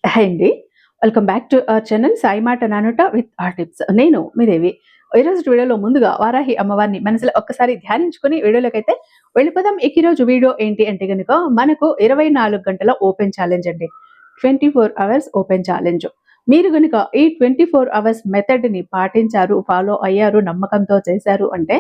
Hi అండి. Welcome back to our channel Sai మాట నానుట with are tips. నేను మీ దేవి. ఈరోజు వీడియోలో ముందుగా వారాహి అమ్మవారిని మనసులో ఒక్కసారి ధ్యానించుకొని వీడియోలోకైతే వెళ్ళిపోదాం. ఇక ఈరోజు వీడియో ఏంటి అంటే గనుక మనకు 24 గంటల ఓపెన్ ఛాలెంజ్ అండి. 24 అవర్స్ ఓపెన్ ఛాలెంజ్. మీరు గనుక ఈ 24 అవర్స్ మెథడ్‌ని పాటించారు, ఫాలో అయ్యారు, నమ్మకంతో చేశారు అంటే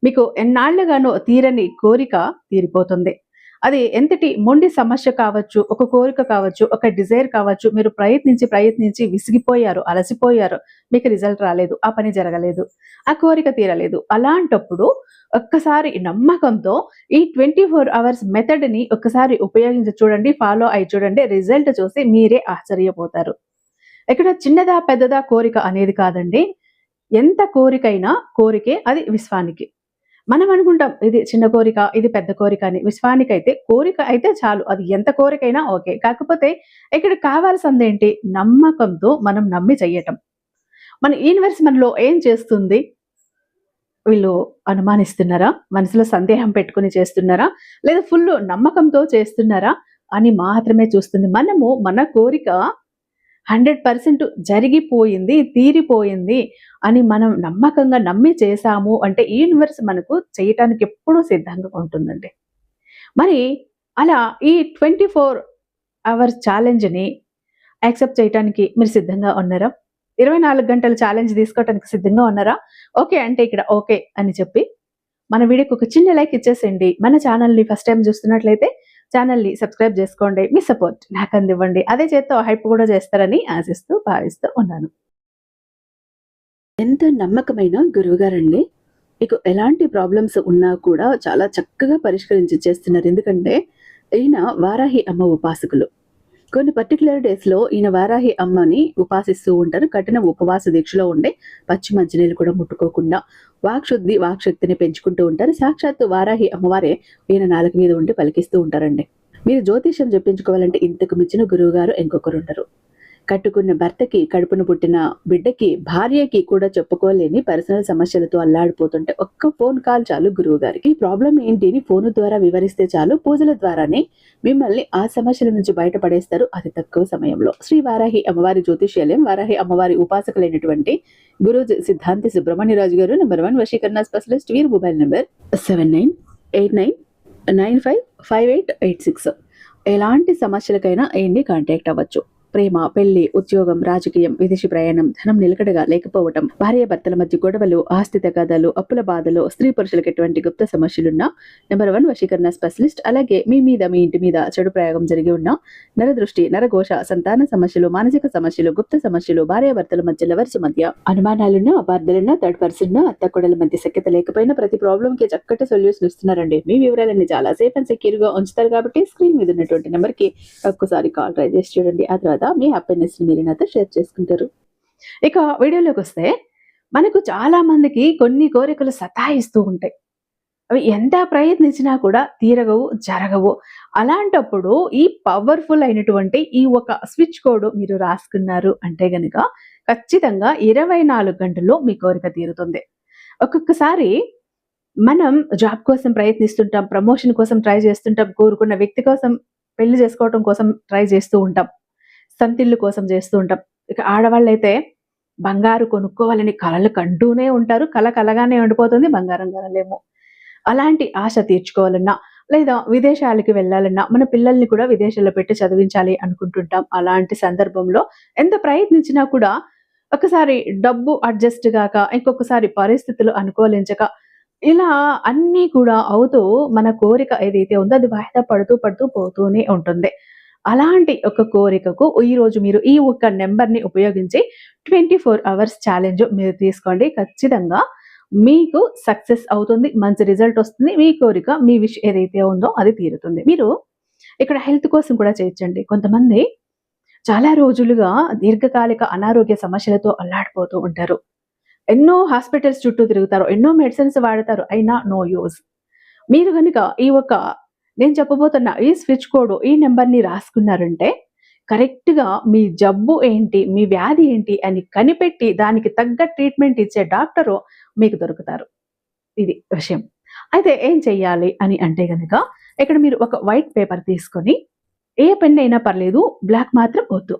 మీకు ఎన్నాళ్లుగానో తీరని కోరిక తీరిపోతుంది. అది ఎంతటి మొండి సమస్య కావచ్చు, ఒక కోరిక కావచ్చు, ఒక డిజైర్ కావచ్చు. మీరు ప్రయత్నించి విసిగిపోయారు, అలసిపోయారు. మీకు రిజల్ట్ రాలేదు, ఆ పని జరగలేదు, ఆ కోరిక తీరలేదు. అలాంటప్పుడు ఒక్కసారి నమ్మకంతో ఈ 24 అవర్స్ మెథడ్‌ని ఒక్కసారి ఉపయోగించి చూడండి, ఫాలో అయ్యి చూడండి. రిజల్ట్ చూసి మీరే ఆశ్చర్యపోతారు. ఇక్కడ చిన్నదా, పెద్దదా కోరిక అనేది కాదండి. ఎంత కోరికైనా కోరికే, అది విశ్వానికి. మనం అనుకుంటాం ఇది చిన్న కోరిక, ఇది పెద్ద కోరిక అని. విశ్వానికైతే కోరిక అయితే చాలు. అది ఎంత కోరికైనా ఓకే. కాకపోతే ఇక్కడ కావాల్సిందేంటి? నమ్మకంతో మనం నమ్మి చెయ్యటం. మన యూనివర్స్ మనలో ఏం చేస్తుంది? వీళ్ళు అనుమానిస్తున్నారా? మనసులో సందేహం పెట్టుకొని చేస్తున్నారా? లేదా ఫుల్లు నమ్మకంతో చేస్తున్నారా? అని మాత్రమే చూస్తుంది. మనము మన కోరిక 100% జరిగిపోయింది, తీరిపోయింది అని మనం నమ్మకంగా నమ్మి చేశాము అంటే ఈ యూనివర్స్ మనకు చేయటానికి ఎప్పుడూ సిద్ధంగా ఉంటుందండి. మరి అలా ఈ 24 అవర్స్ ఛాలెంజ్‌ని యాక్సెప్ట్ చేయటానికి మీరు సిద్ధంగా ఉన్నారా? 24 గంటల ఛాలెంజ్ తీసుకోవటానికి సిద్ధంగా ఉన్నారా? ఓకే అంటే ఇక్కడ ఓకే అని చెప్పి మన వీడియోకి ఒక చిన్న లైక్ ఇచ్చేసేయండి. మన ఛానల్‌ని ఫస్ట్ టైం చూస్తున్నట్లయితే ఛానల్‌ని సబ్స్క్రైబ్ చేసుకోండి. మీ సపోర్ట్ నాకు అందివ్వండి. అదే చేత్తో హైప్ కూడా చేస్తారని ఆశిస్తూ, భావిస్తూ ఉన్నాను. ఎంత నమ్మకమైన గురువుగారండి. మీకు ఎలాంటి ప్రాబ్లమ్స్ ఉన్నా కూడా చాలా చక్కగా పరిష్కరించి ఇచ్చేస్తున్నారు. ఎందుకంటే ఈయన వారాహి అమ్మ ఉపాసకులు. కొన్ని పర్టికులర్ డేస్‌లో ఈయన వారాహి అమ్మని ఉపాసిస్తూ ఉంటారు. కఠిన ఉపవాస దీక్షలో ఉండి పచ్చి మంచినీళ్ళు కూడా ముట్టుకోకుండా వాక్శుద్ధి, వాక్శక్తిని పెంచుకుంటూ ఉంటారు. సాక్షాత్తు వారాహి అమ్మవారే ఈయన నాలుక మీద ఉండి పలికిస్తూ ఉంటారండి. మీరు జ్యోతిష్యం చెప్పించుకోవాలంటే ఇంతకు మించిన గురువుగారు ఇంకొకరుండరు. కట్టుకున్న భర్తకి, కడుపున పుట్టిన బిడ్డకి, భార్యకి కూడా చెప్పుకోలేని పర్సనల్ సమస్యలతో అల్లాడిపోతుంటే ఒక్క ఫోన్ కాల్ చాలు గురువుగారికి. ఈ ప్రాబ్లం ఏంటి అని ఫోన్ ద్వారా వివరిస్తే చాలు, పూజల ద్వారానే మిమ్మల్ని ఆ సమస్యల నుంచి బయటపడేస్తారు అతి తక్కువ సమయంలో. శ్రీ వారాహి అమ్మవారి జ్యోతిష్యాలయం, వారాహి అమ్మవారి ఉపాసకులైనటువంటి గురు సిద్ధాంతి సుబ్రహ్మణ్యరాజు గారు #1 వశీకరణ స్పెషలిస్ట్. వీరి మొబైల్ నెంబర్ 7989955886. ఎలాంటి సమస్యలకైనా ఆయన్ని కాంటాక్ట్ అవ్వచ్చు. ప్రేమ, పెళ్లి, ఉద్యోగం, రాజకీయం, విదేశీ ప్రయాణం, ధనం నిలకడగా లేకపోవటం, భార్యాభర్తల మధ్య గొడవలు, ఆస్తి తగాదాలు, అప్పుల బాధలు, స్త్రీ పురుషులకు ఎటువంటి గుప్త సమస్యలున్నా #1 వశీకరణ స్పెషలిస్ట్. అలాగే మీ మీద, మీ ఇంటి మీద చెడు ప్రయోగం జరిగి ఉన్న నరదృష్టి, నరఘోష, సంతాన సమస్యలు, మానసిక సమస్యలు, గుప్త సమస్యలు, భార్యాభర్తల మధ్య, లవర్స్ మధ్య అనుమానాలున్నా, అపార్థాలున్నా, థర్డ్ పర్సన్ అత్తకొడల మధ్య సఖ్యత లేకపోయినా ప్రతి ప్రాబ్లం కి చక్కటి సొల్యూషన్ ఇస్తున్నారండి. మీ వివరాలన్నీ చాలా సేఫ్ అండ్ సెక్యూర్ గా ఉంచుతారు కాబట్టి స్క్రీన్ మీద ఉన్నటువంటి నెంబర్ కి ఒక్కసారి కాల్ ట్రై చేసి చూడండి. ఆ తర్వాత మీ హ్యాపీనెస్ ని మీరు నాతో షేర్ చేసుకుంటారు. ఇక వీడియోలోకి వస్తే మనకు చాలా మందికి కొన్ని కోరికలు సతాయిస్తూ ఉంటాయి. అవి ఎంత ప్రయత్నించినా కూడా తీరగవు, జరగవు. అలాంటప్పుడు ఈ పవర్ఫుల్ అయినటువంటి ఈ ఒక స్విచ్ కోడ్ మీరు రాసుకున్నారు అంటే గనుక ఖచ్చితంగా 24 గంటల్లో మీ కోరిక తీరుతుంది. ఒక్కొక్కసారి మనం జాబ్ కోసం ప్రయత్నిస్తుంటాం, ప్రమోషన్ కోసం ట్రై చేస్తుంటాం, కోరుకున్న వ్యక్తి కోసం పెళ్లి చేసుకోవటం కోసం ట్రై చేస్తూ ఉంటాం, సంతిళ్ళు కోసం చేస్తూ ఉంటాం. ఇక ఆడవాళ్ళైతే బంగారు కొనుక్కోవాలని కలలు కంటూనే ఉంటారు. కల కలగానే ఉండిపోతుంది, బంగారం కొనలేము. అలాంటి ఆశ తీర్చుకోవాలన్నా, లేదా విదేశాలకి వెళ్ళాలన్నా, మన పిల్లల్ని కూడా విదేశాల్లో పెట్టి చదివించాలి అనుకుంటుంటాం. అలాంటి సందర్భంలో ఎంత ప్రయత్నించినా కూడా ఒకసారి డబ్బు అడ్జస్ట్ గాక, ఇంకొకసారి పరిస్థితులు అనుకూలించక, ఇలా అన్నీ కూడా అవుతూ మన కోరిక ఏదైతే ఉందో అది వాయిదా పడుతూ పోతూనే ఉంటుంది. అలాంటి ఒక కోరికకు ఈరోజు మీరు ఈ ఒక్క నెంబర్‌ని ఉపయోగించి 24 అవర్స్ ఛాలెంజ్ మీరు తీసుకోండి. ఖచ్చితంగా మీకు సక్సెస్ అవుతుంది. మంచి రిజల్ట్ వస్తుంది. మీ కోరిక, మీ విష్ ఏదైతే ఉందో అది తీరుతుంది. మీరు ఇక్కడ హెల్త్ కోసం కూడా చేయొచ్చండి. కొంతమంది చాలా రోజులుగా దీర్ఘకాలిక అనారోగ్య సమస్యలతో అల్లాడిపోతూ ఉంటారు. ఎన్నో హాస్పిటల్స్ చుట్టూ తిరుగుతారు. ఎన్నో మెడిసిన్స్ వాడతారు. అయినా నో యూజ్. మీరు గనుక ఈ ఒక నేను చెప్పబోతున్న ఈ స్విచ్ కోడ్, ఈ నెంబర్‌ని రాసుకున్నారంటే కరెక్ట్‌గా మీ జబ్బు ఏంటి, మీ వ్యాధి ఏంటి అని కనిపెట్టి దానికి తగ్గ ట్రీట్మెంట్ ఇచ్చే డాక్టరు మీకు దొరుకుతారు. ఇది విషయం. అయితే ఏం చెయ్యాలి అని అంటే గనక ఇక్కడ మీరు ఒక వైట్ పేపర్ తీసుకొని ఏ పెన్ అయినా పర్లేదు, బ్లాక్ మాత్రం వద్దు.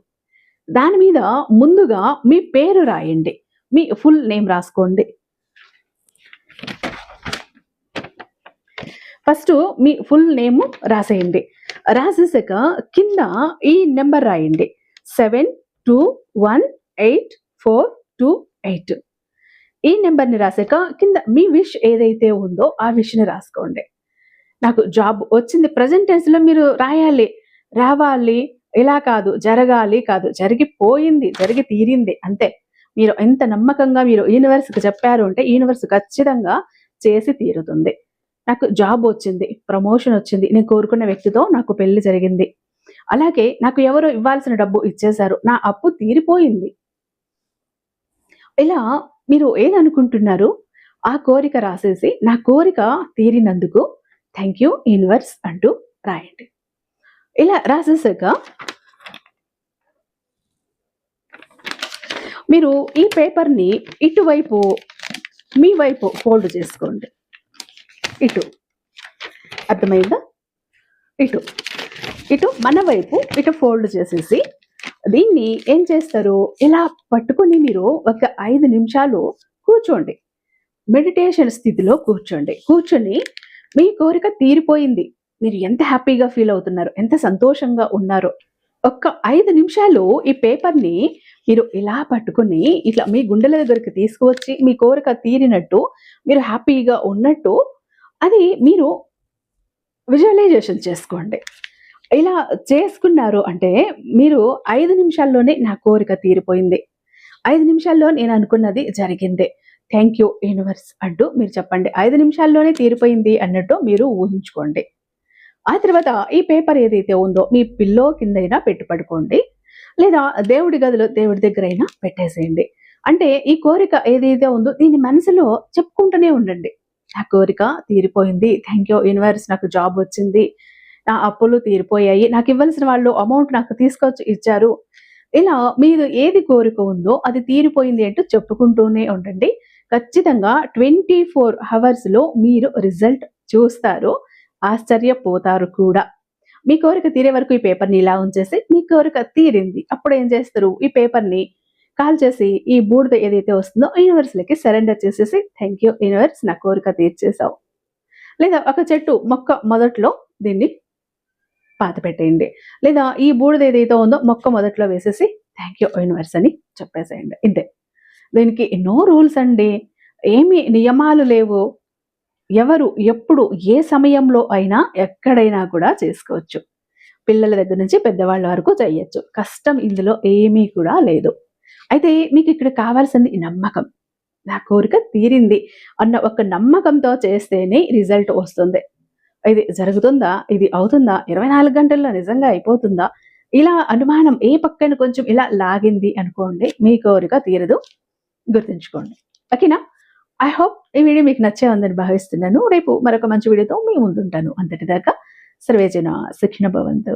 దాని మీద ముందుగా మీ పేరు రాయండి. మీ ఫుల్ నేమ్ రాసుకోండి. ఫస్ట్ మీ ఫుల్ నేమ్ రాసేయండి. రాసేసాక కింద ఈ నెంబర్ రాయండి, 72184228. ఈ నెంబర్ని రాసాక కింద మీ విష్ ఏదైతే ఉందో ఆ విష్ని రాసుకోండి. నాకు జాబ్ వచ్చింది, ప్రజెంట్ టెన్స్లో మీరు రాయాలి. రావాలి, ఇలా కాదు, జరగాలి కాదు, జరిగిపోయింది, జరిగి తీరింది అంతే. మీరు ఎంత నమ్మకంగా మీరు యూనివర్స్కి చెప్పారు అంటే యూనివర్స్ ఖచ్చితంగా చేసి తీరుతుంది. నాకు జాబ్ వచ్చింది, ప్రమోషన్ వచ్చింది, నేను కోరుకున్న వ్యక్తితో నాకు పెళ్లి జరిగింది, అలాగే నాకు ఎవరో ఇవ్వాల్సిన డబ్బు ఇచ్చేశారు, నా అప్పు తీరిపోయింది. ఇలా మీరు ఏదనుకుంటున్నారు ఆ కోరిక రాసేసి నా కోరిక తీరినందుకు థ్యాంక్ యూ యూనివర్స్ అంటూ రాయండి. ఇలా రాసేసాక మీరు ఈ పేపర్ని ఇటువైపు మీ వైపు ఫోల్డ్ చేసుకోండి. ఇటు అర్థమైందా? ఇటు ఇటు మన వైపు ఇటు ఫోల్డ్ చేసేసి దీన్ని ఏం చేస్తారు, ఇలా పట్టుకొని మీరు ఒక 5 నిమిషాలు కూర్చోండి. మెడిటేషన్ స్థితిలో కూర్చోండి. కూర్చొని మీ కోరిక తీరిపోయింది, మీరు ఎంత హ్యాపీగా ఫీల్ అవుతున్నారు, ఎంత సంతోషంగా ఉన్నారో ఒక్క 5 నిమిషాలు ఈ పేపర్ని మీరు ఇలా పట్టుకుని ఇట్లా మీ గుండెల దగ్గరికి తీసుకువచ్చి మీ కోరిక తీరినట్టు, మీరు హ్యాపీగా ఉన్నట్టు అది మీరు విజువలైజేషన్ చేసుకోండి. ఇలా చేసుకున్నారు అంటే మీరు 5 నిమిషాల్లోనే నా కోరిక తీరిపోయింది, 5 నిమిషాల్లో నేను అనుకున్నది జరిగింది, థ్యాంక్ యూ యూనివర్స్ అంటూ మీరు చెప్పండి. 5 నిమిషాల్లోనే తీరిపోయింది అన్నట్టు మీరు ఊహించుకోండి. ఆ తర్వాత ఈ పేపర్ ఏదైతే ఉందో మీ పిల్లో కిందైనా పెట్టి పడుకోండి, లేదా దేవుడి గదిలో దేవుడి దగ్గర అయినా పెట్టేసేయండి. అంటే ఈ కోరిక ఏదైతే ఉందో దీన్ని మనసులో చెప్పుకుంటూనే ఉండండి. నా కోరిక తీరిపోయింది, థ్యాంక్ యూ యూనివర్స్, నాకు జాబ్ వచ్చింది, నా అప్పులు తీరిపోయాయి, నాకు ఇవ్వాల్సిన వాళ్ళు అమౌంట్ నాకు తీసుకొచ్చి ఇచ్చారు. ఇలా మీరు ఏది కోరిక ఉందో అది తీరిపోయింది అంటూ చెప్పుకుంటూనే ఉండండి. ఖచ్చితంగా 24 అవర్స్లో మీరు రిజల్ట్ చూస్తారు, ఆశ్చర్యపోతారు కూడా. మీ కోరిక తీరే వరకు ఈ పేపర్ని ఇలా ఉంచేసి మీ కోరిక తీరింది అప్పుడు ఏం చేస్తారు, ఈ పేపర్ని కాల్ చేసి ఈ బూడిద ఏదైతే వస్తుందో యూనివర్స్లకి సరెండర్ చేసేసి థ్యాంక్ యూ యూనివర్స్, నా కోరిక తీర్చేసావు. లేదా ఒక చెట్టు మొక్క మొదట్లో దీన్ని పాత పెట్టేయండి, లేదా ఈ బూడిద ఏదైతే ఉందో మొక్క మొదట్లో వేసేసి థ్యాంక్ యూ యూనివర్స్ అని చెప్పేసేయండి. ఇంతే. దీనికి ఎన్నో రూల్స్ అండి, ఏమీ నియమాలు లేవు. ఎవరు ఎప్పుడు ఏ సమయంలో అయినా ఎక్కడైనా కూడా చేసుకోవచ్చు. పిల్లల దగ్గర నుంచి పెద్దవాళ్ళ వరకు చేయొచ్చు. కష్టం ఇందులో ఏమీ కూడా లేదు. అయితే మీకు ఇక్కడ కావాల్సింది నమ్మకం. నా కోరిక తీరింది అన్న ఒక నమ్మకంతో చేస్తేనే రిజల్ట్ వస్తుంది. ఇది జరుగుతుందా, ఇది అవుతుందా, 24 గంటల్లో నిజంగా అయిపోతుందా, ఇలా అనుమానం ఏ పక్కన కొంచెం ఇలా లాగింది అనుకోండి, మీ కోరిక తీరదు, గుర్తుంచుకోండి. ఓకేనా? ఐ హోప్ ఈ వీడియో మీకు నచ్చే ఉందని భావిస్తున్నాను. రేపు మరొక మంచి వీడియోతో మీ ముందుంటాను. అంతటిదాకా సర్వేజన సుఖినో భవంతు.